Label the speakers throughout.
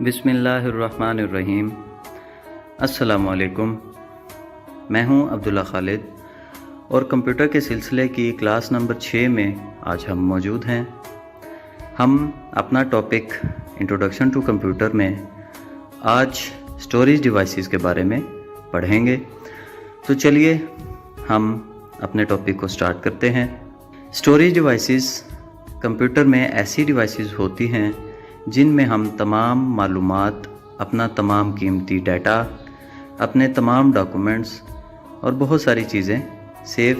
Speaker 1: بسم اللہ الرحمن الرحیم۔ السلام علیکم، میں ہوں عبداللہ خالد اور کمپیوٹر کے سلسلے کی کلاس نمبر 6 میں آج ہم موجود ہیں۔ ہم اپنا ٹاپک انٹروڈکشن ٹو کمپیوٹر میں آج اسٹوریج ڈیوائسز کے بارے میں پڑھیں گے۔ تو چلیے ہم اپنے ٹاپک کو سٹارٹ کرتے ہیں۔ اسٹوریج ڈیوائسز کمپیوٹر میں ایسی ڈیوائسز ہوتی ہیں جن میں ہم تمام معلومات، اپنا تمام قیمتی ڈیٹا، اپنے تمام ڈاکومنٹس اور بہت ساری چیزیں سیو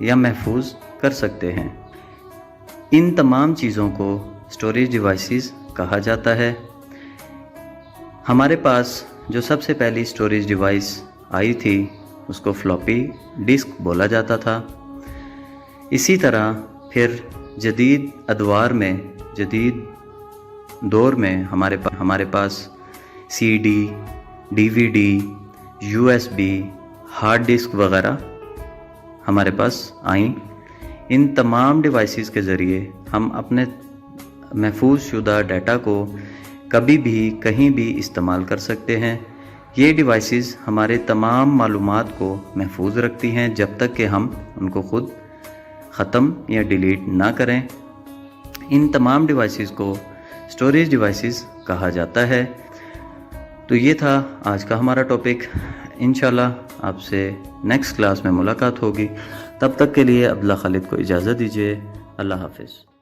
Speaker 1: یا محفوظ کر سکتے ہیں۔ ان تمام چیزوں کو اسٹوریج ڈیوائسز کہا جاتا ہے۔ ہمارے پاس جو سب سے پہلی اسٹوریج ڈیوائس آئی تھی اس کو فلاپی ڈسک بولا جاتا تھا۔ اسی طرح پھر جدید ادوار میں، جدید دور میں ہمارے پاس C D, D V D, U S B, hard disk وغیرہ ہمارے پاس آئیں۔ ان تمام ڈیوائسز کے ذریعے ہم اپنے محفوظ شدہ ڈیٹا کو کبھی بھی کہیں بھی استعمال کر سکتے ہیں۔ یہ ڈیوائسز ہمارے تمام معلومات کو محفوظ رکھتی ہیں جب تک کہ ہم ان کو خود ختم یا ڈیلیٹ نہ کریں۔ ان تمام ڈیوائسز کو اسٹوریج ڈیوائسز کہا جاتا ہے۔ تو یہ تھا آج کا ہمارا ٹاپک۔ انشاءاللہ آپ سے نیکسٹ کلاس میں ملاقات ہوگی۔ تب تک کے لیے عبداللہ خالد کو اجازت دیجیے۔ اللہ حافظ۔